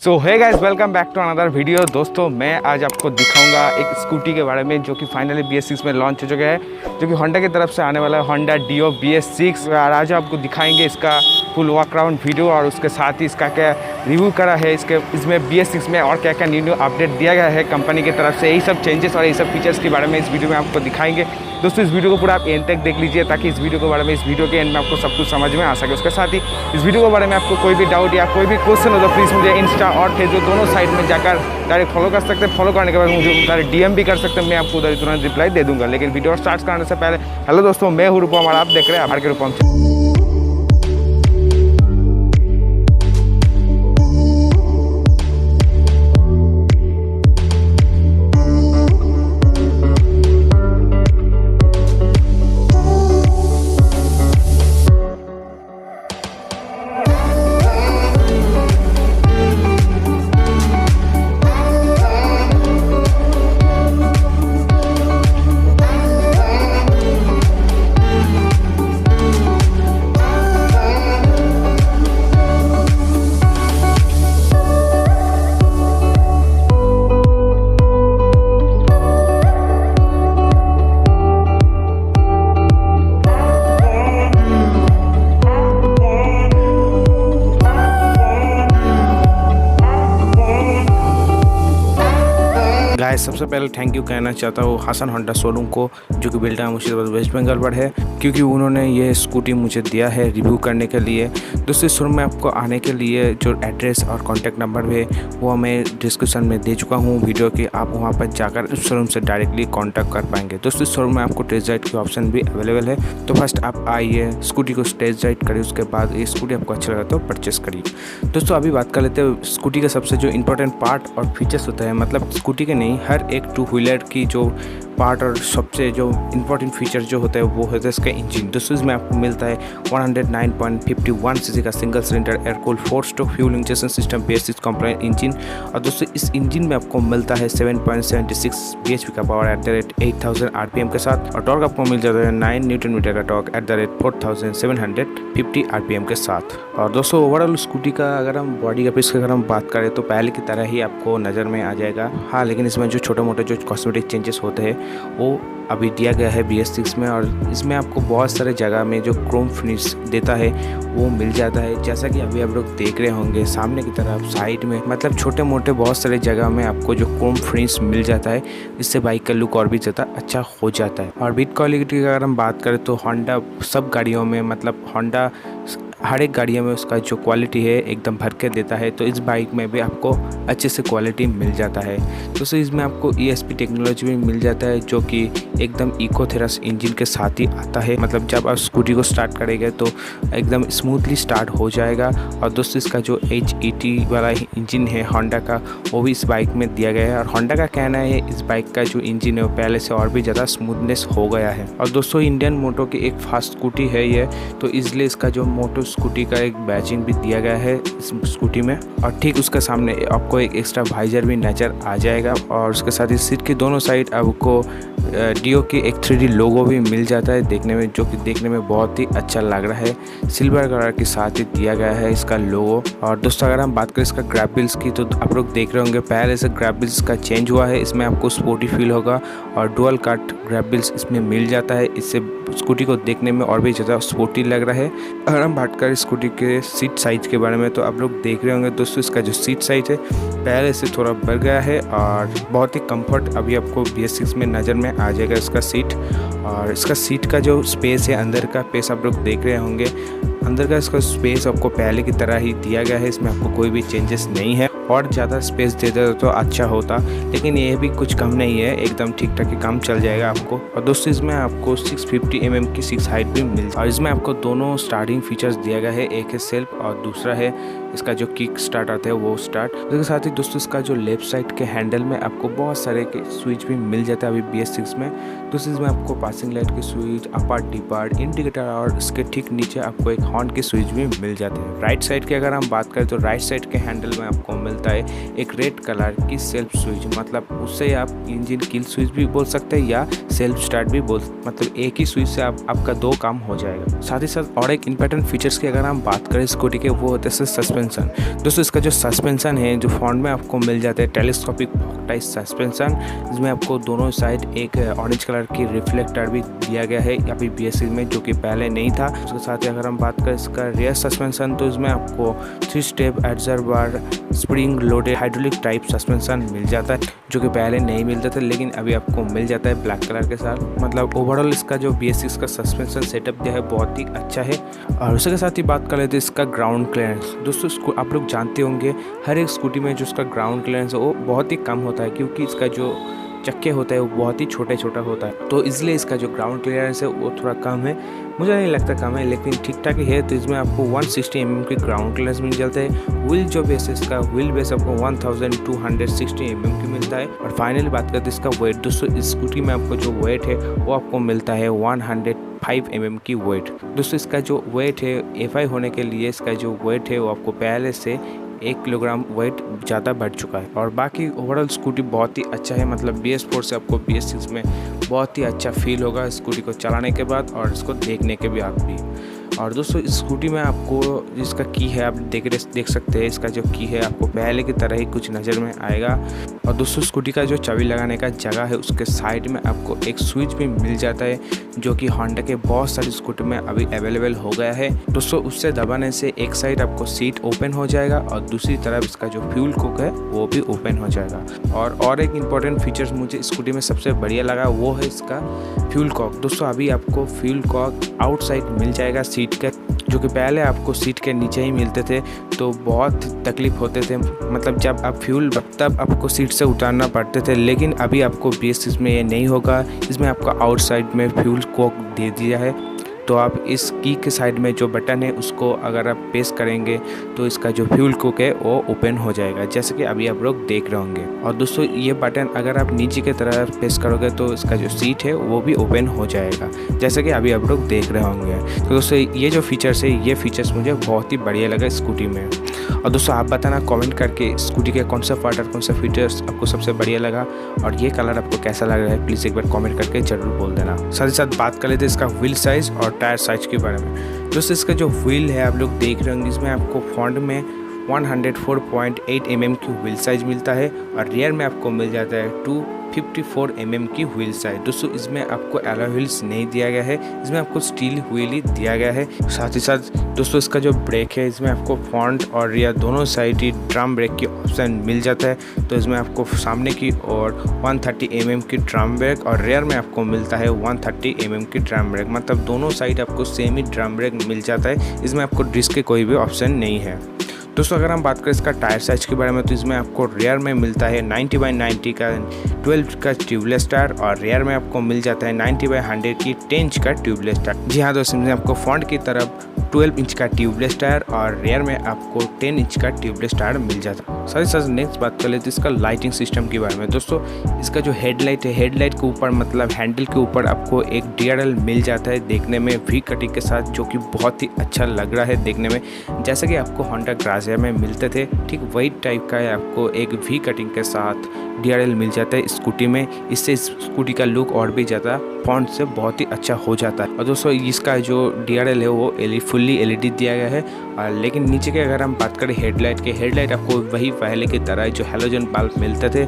So hey guys, welcome back to another video. दोस्तों, मैं आज आपको दिखाऊंगा एक स्कूटी के बारे में जो कि फाइनली BS6 में लॉन्च हो चुका है, जो कि होंडा की तरफ से आने वाला है, होंडा डियो BS6। और आज आपको दिखाएंगे इसका फुल वॉक अराउंड वीडियो और उसके साथ ही इसका क्या रिव्यू करा है, इसमें BS6 में और क्या क्या न्यू अपडेट दिया गया है कंपनी की तरफ से। यही सब चेंजेस और यही सब फीचर्स के बारे में इस वीडियो में आपको दिखाएंगे। दोस्तों, इस वीडियो को पूरा आप एंड तक देख लीजिए ताकि इस वीडियो के बारे में, इस वीडियो के एंड में आपको सब कुछ समझ में आ सके। उसके साथ ही इस वीडियो के बारे में आपको कोई भी डाउट या कोई भी क्वेश्चन हो तो प्लीज़ मुझे इंस्टा और फेसबुक दोनों साइड में जाकर डायरेक्ट फॉलो कर सकते हैं। फॉलो करने के बाद मुझे डायरेक्ट DM भी कर सकते हैं, मैं आपको उधर तुरंत रिप्लाई दे दूंगा। लेकिन वीडियो स्टार्ट करने से पहले हेलो दोस्तों, मैं हूँ रूपम और आप देख रहे हैं आर के रूपम। गाइस, सबसे पहले थैंक यू कहना चाहता हूँ हासन होंडा शोरूम को, जो कि बिल्डा मुर्शिदाबाद वेस्ट बंगाल पर है, क्योंकि उन्होंने ये स्कूटी मुझे दिया है रिव्यू करने के लिए। दोस्तों, शोरूम में आपको आने के लिए जो एड्रेस और कॉन्टैक्ट नंबर है वो मैं डिस्क्रिप्शन में दे चुका हूँ वीडियो के, आप वहाँ पर जाकर उस शोरूम से डायरेक्टली कॉन्टैक्ट कर पाएंगे। दोस्तों, इस शोरूम में आपको टेस्ट राइड की ऑप्शन भी अवेलेबल है, तो फर्स्ट आप आइए, स्कूटी को टेस्ट राइड करिए, उसके बाद ये स्कूटी आपको अच्छा लगा तो परचेस करिए। दोस्तों, अभी बात कर लेते हैं स्कूटी का सबसे जो इंपॉर्टेंट पार्ट और फीचर्स होता है, मतलब स्कूटी के नहीं, हर एक टू व्हीलर की जो पार्ट और सबसे जो इंपॉर्टेंट फीचर जो होता है वो होता है इसका इंजन। दोस्तों, इसमें आपको मिलता है 109.51 सीसी का single cylinder air cooled 4 stroke fuel injection system BS6 compliant engine. और दोस्तों, इस इंजन में आपको मिलता है 7.76 bhp का power at the rate 8000 RPM के साथ, और टॉर्क आपको मिल जाता है 9 न्यूटन मीटर का torque at the rate 4750 RPM के साथ। और दोस्तों, ओवरऑल स्कूटी का अगर हम बॉडी का अगर हम बात करें तो पहले की तरह ही आपको नज़र में आ जाएगा। हाँ, लेकिन इसमें जो छोटे मोटे जो कॉस्मेटिक चेंजेस होते हैं वो अभी दिया गया है BS6 में, और इसमें आपको बहुत सारे जगह में जो क्रोम फिनिश देता है वो मिल जाता है, जैसा कि अभी आप लोग देख रहे होंगे सामने की तरफ साइड में, मतलब छोटे मोटे बहुत सारे जगह में आपको जो क्रोम फिनिश मिल जाता है, इससे बाइक का लुक और भी ज़्यादा अच्छा हो जाता है। और बिल्ड क्वालिटी की अगर हम बात करें तो होंडा सब गाड़ियों में, मतलब होंडा हर एक गाड़ियों में उसका जो क्वालिटी है एकदम भर के देता है, तो इस बाइक में भी आपको अच्छे से क्वालिटी मिल जाता है। तो इसमें आपको ESP टेक्नोलॉजी भी मिल जाता है, जो कि एकदम इको थ्रस्ट इंजन के साथ ही आता है, मतलब जब आप स्कूटी को स्टार्ट करेंगे तो एकदम स्मूथली स्टार्ट हो जाएगा। और दोस्तों, इसका जो HET वाला इंजन है होंडा का, वो भी इस बाइक में दिया गया है, और होंडा का कहना है इस बाइक का जो इंजन है वो पहले से और भी ज़्यादा स्मूथनेस हो गया है। और दोस्तों, इंडियन मोटो की एक फास्ट स्कूटी है ये, तो इसलिए इसका जो मोटो स्कूटी का एक बैचिंग भी दिया गया है इस स्कूटी में। और ठीक उसके सामने आपको एक एक्स्ट्रा वाइजर भी नज़र आ जाएगा, और उसके साथ ही सीट के दोनों साइड आपको डियो की एक 3D लोगो भी मिल जाता है देखने में, जो कि देखने में बहुत ही अच्छा लग रहा है। सिल्वर कलर के साथ ही दिया गया है इसका लोगो। और दोस्तों, अगर हम बात करें इसका ग्रैबिल्स की, तो आप लोग देख रहे होंगे पहले से ग्रैबिल्स का चेंज हुआ है, इसमें आपको स्पोर्टी फील होगा और डुअल कट ग्रैबिल्स इसमें मिल जाता है, इससे स्कूटी को देखने में और भी ज़्यादा स्पोर्टी लग रहा है। अगर हम बात करें स्कूटी के सीट साइज के बारे में, तो आप लोग देख रहे होंगे दोस्तों, इसका जो सीट साइज है पहले से थोड़ा बढ़ गया है, और बहुत ही कंफर्ट अभी आपको BS6 में नज़र में आ जाएगा इसका सीट। और इसका सीट का जो स्पेस है, अंदर का स्पेस आप लोग देख रहे होंगे, अंदर का इसका स्पेस आपको पहले की तरह ही दिया गया है, इसमें आपको कोई भी चेंजेस नहीं है। और ज़्यादा स्पेस दे दे तो अच्छा होता, लेकिन ये भी कुछ कम नहीं है, एकदम ठीक ठाक ही काम चल जाएगा आपको। और दोस्तों, इसमें आपको 650 mm की 6 हाइट भी मिल, और इसमें आपको दोनों स्टार्टिंग फीचर्स दिया गया है, एक है सेल्फ और दूसरा है इसका जो किक स्टार्ट आता है वो स्टार्ट। उसके साथ ही दोस्तों, इसका जो लेफ्ट साइड के हैंडल में आपको बहुत सारे के स्विच भी मिल जाता है अभी BS6 में। दोस्तों, इसमें आपको पासिंग लाइट के स्विच, अपार्ट डिपार्ट, इंडिकेटर, और इसके ठीक नीचे आपको एक हॉर्न के स्विच भी मिल जाते हैं। राइट साइड की अगर हम बात करें तो राइट साइड के हैंडल में आपको मिलता है एक रेड कलर की सेल्फ स्विच, मतलब उससे आप इंजन किल स्विच भी बोल सकते हैं या सेल्फ स्टार्ट भी बोल, मतलब एक ही स्विच से आपका 2 काम हो जाएगा। साथ ही साथ और एक इंपॉर्टेंट फीचर्स की अगर हम बात करें स्कूटी के, वो होते हैं सस्पेंशन सस्पेंशन। दोस्तों इसका जो सस्पेंशन है जो फ्रंट में आपको मिल जाता है टेलीस्कोपिक टाइप सस्पेंशन, इसमें आपको दोनों साइड एक ऑरेंज कलर की रिफ्लेक्टर भी दिया गया है अभी BS6 में, जो कि पहले नहीं था। उसके साथ ही अगर हम बात करें इसका रियर सस्पेंशन तो इसमें आपको 3 step adjustable spring loaded hydraulic type suspension मिल जाता है, जो कि पहले नहीं मिलता था लेकिन अभी आपको मिल जाता है ब्लैक कलर के साथ। मतलब ओवरऑल इसका जो BS6 का सस्पेंशन सेटअप जो है बहुत ही अच्छा है। और उसके साथ ही बात कर लेते हैं इसका ग्राउंड क्लियरेंस। दोस्तों इसको आप लोग जानते होंगे हर एक स्कूटी में जो इसका ग्राउंड क्लियरेंस है वो बहुत ही कम होता है, क्योंकि इसका जो चक्के होता है वो बहुत ही छोटा होता है, तो इसलिए इसका जो ग्राउंड क्लियरेंस है वो थोड़ा कम है। मुझे नहीं लगता कम है, लेकिन ठीक ठाक ही है। तो इसमें आपको 160 mm की ग्राउंड क्लियरेंस मिल जाता है। व्हील जो बेस है इसका व्हील बेस आपको 1260 mm की मिलता है। और फाइनली बात करते हैं इसका वेट। दोस्तों इस स्कूटी में आपको जो वेट है वो आपको मिलता है 105 mm की वेट। दोस्तों इसका जो वेट है FI होने के लिए इसका जो वेट है वो आपको पहले से 1 किलोग्राम वेट ज़्यादा बढ़ चुका है। और बाकी ओवरऑल स्कूटी बहुत ही अच्छा है, मतलब BS4 से आपको BS6 में बहुत ही अच्छा फील होगा स्कूटी को चलाने के बाद और इसको देखने के बाद भी। और दोस्तों इस स्कूटी में आपको जिसका की है आप देख सकते हैं, इसका जो की है आपको पहले की तरह ही कुछ नज़र में आएगा। और दोस्तों स्कूटी का जो चाबी लगाने का जगह है उसके साइड में आपको एक स्विच भी मिल जाता है, जो कि होंडा के बहुत सारी स्कूटी में अभी अवेलेबल हो गया है। दोस्तों उससे दबाने से एक साइड आपको सीट ओपन हो जाएगा और दूसरी तरफ इसका जो फ्यूल कुक है वो भी ओपन हो जाएगा। और एक इम्पॉर्टेंट फीचर्स मुझे स्कूटी में सबसे बढ़िया लगा वो है इसका फ्यूल कॉक। दोस्तों अभी आपको फ्यूल कॉक आउटसाइड मिल जाएगा सीट के, जो कि पहले आपको सीट के नीचे ही मिलते थे तो बहुत तकलीफ होते थे, मतलब जब आप फ्यूल तब आपको सीट से उतारना पड़ते थे। लेकिन अभी आपको BS6 में ये नहीं होगा, इसमें आपको आउटसाइड में फ्यूल कॉक दे दिया है। तो आप इस की के साइड में जो बटन है उसको अगर आप प्रेस करेंगे तो इसका जो फ्यूल कुक है वो ओपन हो जाएगा, जैसे कि अभी आप लोग देख रहे होंगे। और दोस्तों ये बटन अगर आप नीचे की तरफ प्रेस करोगे तो इसका जो सीट है वो भी ओपन हो जाएगा, जैसे कि अभी आप लोग देख रहे होंगे। तो दोस्तों ये जो फीचर्स है ये फीचर्स मुझे बहुत ही बढ़िया लगा स्कूटी में। और दोस्तों आप बताना कमेंट करके स्कूटी के कौन सा पार्ट और कौन सा फीचर्स आपको सबसे बढ़िया लगा और ये कलर आपको कैसा लग रहा है, प्लीज़ एक बार कमेंट करके ज़रूर बोल देना। साथ ही साथ बात कर लेते हैं इसका व्हील साइज़ और टायर साइज के बारे में। दोस्तों इसका जो व्हील है आप लोग देख रहे होंगे, इसमें आपको फ्रंट में 104.8 mm की व्हील साइज मिलता है और रियर में आपको मिल जाता है 254 mm की व्हील साइज। दोस्तों इसमें आपको एलॉय व्हील्स नहीं दिया गया है, इसमें आपको स्टील व्हील ही दिया गया है। साथ ही साथ दोस्तों इसका जो ब्रेक है इसमें आपको फ्रंट और रियर दोनों साइड ही ड्रम ब्रेक की ऑप्शन मिल जाता है। तो इसमें आपको सामने की और 130 mm की ड्रम ब्रेक और रियर में आपको मिलता है 130 mm की ड्रम ब्रेक, मतलब दोनों साइड आपको सेम ही ड्रम ब्रेक मिल जाता है। इसमें आपको डिस्क के कोई भी ऑप्शन नहीं है। दोस्तों अगर हम बात करें इसका टायर साइज के बारे में तो इसमें आपको रियर में मिलता है 90/90 का 12 का ट्यूबलेस टायर और रियर में आपको मिल जाता है 90/100 की 10 इंच का ट्यूबलेस टायर। जी हाँ दोस्तों, इसमें आपको फ्रंट की तरफ 12 इंच का ट्यूबलेस टायर और रियर में आपको 10 इंच का ट्यूबलेस टायर मिल जाता है। साथ ही साथ नेक्स्ट बात कर लेते हैं इसका लाइटिंग सिस्टम के बारे में। दोस्तों इसका जो हेडलाइट है, हेडलाइट के ऊपर मतलब हैंडल के ऊपर आपको एक DRL मिल जाता है देखने में वी कटिंग के साथ, जो कि बहुत ही अच्छा लग रहा है देखने में, जैसे कि आपको होंडा ग्राजिया में मिलते थे ठीक वही टाइप का है। आपको एक वी कटिंग के साथ DRL मिल जाता है स्कूटी में, इससे स्कूटी का लुक और भी ज़्यादा फ्रंट से बहुत ही अच्छा हो जाता है। और दोस्तों इसका जो DRL है वो फुल्ली LED दिया गया है। लेकिन नीचे के अगर हम बात करें हेडलाइट के, हेडलाइट आपको वही पहले की तरह जो हैलोजन बल्ब मिलते थे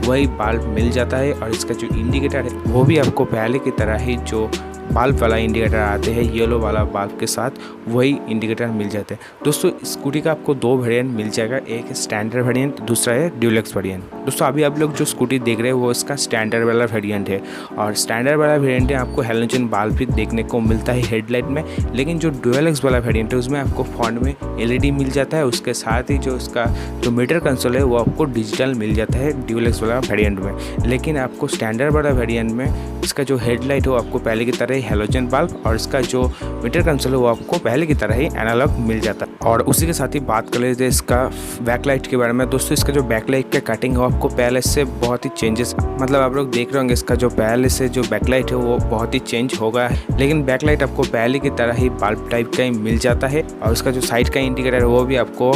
वही बल्ब मिल जाता है। और इसका जो इंडिकेटर है वो भी आपको पहले की तरह ही जो बल्ब वाला इंडिकेटर आते हैं येलो वाला बल्ब के साथ वही इंडिकेटर मिल जाते हैं। दोस्तों स्कूटी का आपको 2 वेरिएंट मिल जाएगा, एक स्टैंडर्ड वेरिएंट, दूसरा है ड्यूलेक्स वेरिएंट। दोस्तों अभी आप लोग जो स्कूटी देख रहे हैं वो इसका स्टैंडर्ड वाला वेरिएंट है और स्टैंडर्ड वाला वेरिएंट है आपको हैलोजन बल्ब भी देखने को मिलता है हेडलाइट में। लेकिन जो ड्यूलेक्स वाला वेरिएंट है उसमें आपको फ्रंट में LED मिल जाता है, उसके साथ ही जो इसका जो मीटर कंसोल है वो आपको डिजिटल मिल जाता है ड्यूलेक्स वाला वेरिएंट में। लेकिन आपको स्टैंडर्ड वाला वेरिएंट में इसका जो हेडलाइट हो आपको पहले की तरह ही हैलोजन बल्ब और इसका जो मीटर कंसोल है वो आपको पहले की तरह ही एनालॉग मिल जाता है। और उसी के साथ ही बात कर लेते हैं इसका बैकलाइट के बारे में। दोस्तों इसका जो बैकलाइट का कटिंग है आपको पहले से बहुत ही चेंजेस, मतलब आप लोग देख रहे होंगे इसका जो पहले से जो बैकलाइट है वो बहुत ही चेंज हो गया है। लेकिन बैकलाइट आपको पहले की तरह ही बल्ब टाइप का ही मिल जाता है और उसका जो साइड का इंडिकेटर है वो भी आपको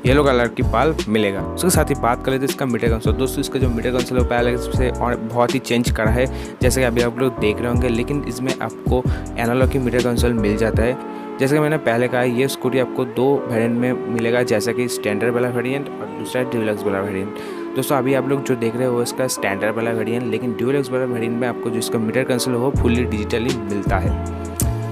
येलो कलर की बल्ब मिलेगा। उसके साथ ही बात कर लेते हैं इसका मीटर कंसोल। दोस्तों इसका जो मीटर कंसोल है पहले से और बहुत ही चेंज करा है, जैसे कि अभी आप लोग देख रहे होंगे। लेकिन इसमें आपको एनालॉग की मीटर कंसोल मिल जाता है, जैसे कि मैंने पहले कहा, ये स्कूटी आपको 2 वेरिएंट में मिलेगा, जैसा कि स्टैंडर्ड वाला वेरिएंट और दूसरा डीलक्स वाला वेरिएंट। दोस्तों अभी आप लोग जो देख रहे हो इसका स्टैंडर्ड वाला वेरिएंट, लेकिन डीलक्स वाला वेरिएंट में आपको जो इसका मीटर कंसोल हो फुल्ली डिजिटली मिलता है।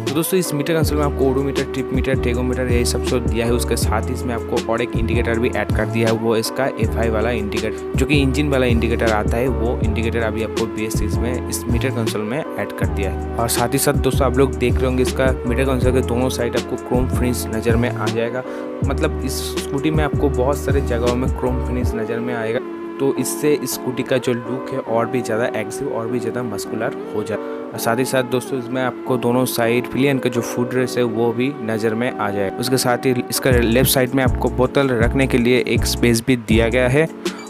तो दोस्तों इस मीटर कंसोल में आपको ओडोमीटर, ट्रिप मीटर, टेगोमीटर यही सब तो दिया है। उसके साथ ही इसमें आपको और एक इंडिकेटर भी ऐड कर दिया है, वो इसका FI वाला इंडिकेटर, जो कि इंजन वाला इंडिकेटर आता है, वो इंडिकेटर अभी आपको BS6 में इस मीटर कंसोल में ऐड कर दिया है। और साथ ही साथ दोस्तों आप लोग देख रहे होंगे इसका मीटर कंसोल के दोनों साइड आपको क्रोम फिनिश नज़र में आ जाएगा। मतलब इस स्कूटी में आपको बहुत सारे जगहों में क्रोम फिनिश नज़र में आएगा, तो इससे स्कूटी का जो लुक है और भी ज़्यादा एग्रेसिव और भी ज़्यादा मस्कुलर हो जाए। और साथ ही साथ दोस्तों इसमें आपको दोनों साइड पिलियन का जो फुट रेस्ट है वो भी नज़र में आ जाए। उसके साथ ही इसका लेफ्ट साइड में आपको बोतल रखने के लिए एक स्पेस भी दिया गया है।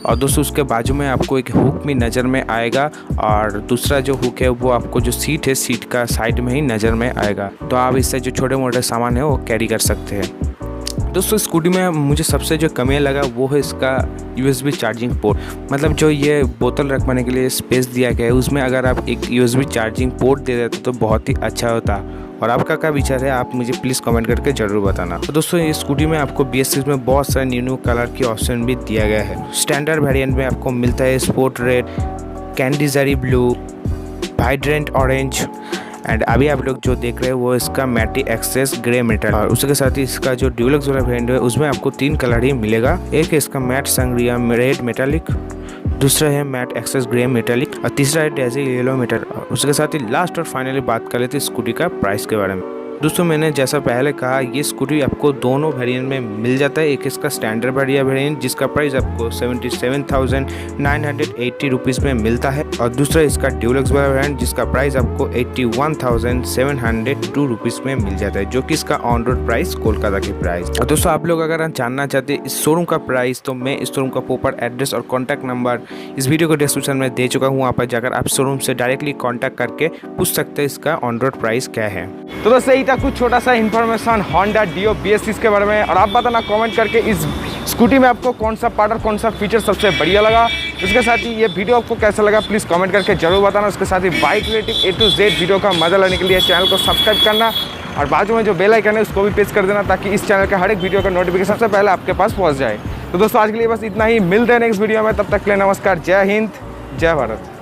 और दोस्तों उसके बाजू में आपको एक हुक भी नज़र में आएगा, और दूसरा जो हुक है वो आपको जो सीट है, सीट का साइड में ही नज़र में आएगा, तो आप इससे जो छोटे मोटे सामान है वो कैरी कर सकते हैं। दोस्तों स्कूटी में मुझे सबसे जो कमी लगा वो है इसका USB चार्जिंग पोर्ट। मतलब जो ये बोतल रखने के लिए स्पेस दिया गया है, उसमें अगर आप एक USB चार्जिंग पोर्ट दे देते तो बहुत ही अच्छा होता। और आपका क्या विचार है, आप मुझे प्लीज़ कमेंट करके ज़रूर बताना। तो दोस्तों ये स्कूटी में आपको BS6 में बहुत सारे न्यू कलर की ऑप्शन भी दिया गया है। स्टैंडर्ड वेरिएंट में आपको मिलता है sport red, candy zari blue, vibrant orange, and अभी आप लोग जो देख रहे हैं वो इसका मैटिक एक्सेस ग्रे मेटल। और उसके साथ ही इसका जो डीलक्स वाला वेरिएंट है उसमें आपको 3 कलर ही मिलेगा। एक है इसका मैट संग्रिया रेड मेटालिक, दूसरा है मैट एक्सेस ग्रे मेटालिक, और तीसरा है डेजी येलो मेटल। उसके साथ ही लास्ट और फाइनली बात कर लेते हैं स्कूटी का प्राइस के बारे में। दोस्तों मैंने जैसा पहले कहा, ये स्कूटी आपको दोनों वेरिएंट में मिल जाता है। एक इसका स्टैंडर्ड वेरिएंट जिसका प्राइस आपको 77,980 रुपीज़ में मिलता है, और दूसरा इसका डीलक्स वाला वेरिएंट जिसका प्राइस आपको 81,702 रुपीज़ में मिल जाता है, जो कि इसका ऑन रोड प्राइस कोलकाता की प्राइस। और दोस्तों आप लोग अगर जानना चाहते हैं इस शोरूम का प्राइस, तो मैं इस शोरूम का प्रॉपर एड्रेस और कॉन्टैक्ट नंबर इस वीडियो को डिस्क्रिप्शन में दे चुका हूँ। वहाँ पर जाकर आप शोरूम से डायरेक्टली कॉन्टैक्ट करके पूछ सकते हैं इसका ऑन रोड प्राइस क्या है। तो दोस्तों यही था कुछ छोटा सा इन्फॉर्मेशन होंडा डियो BS6 के बारे में। और आप बताना कमेंट करके इस स्कूटी में आपको कौन सा पार्ट और कौन सा फीचर सबसे बढ़िया लगा। उसके साथ ही ये वीडियो आपको कैसा लगा प्लीज़ कमेंट करके जरूर बताना। उसके साथ ही bike related A to Z video का मजा लेने के लिए चैनल को सब्सक्राइब करना, और बाजू में जो बेल आइकन है उसको भी प्रेस कर देना, ताकि इस चैनल का हर एक वीडियो का नोटिफिकेशन सबसे पहले आपके पास पहुँच जाए। तो दोस्तों आज के लिए बस इतना ही, मिलते हैं नेक्स्ट वीडियो में, तब तक के लिए नमस्कार, जय हिंद, जय भारत।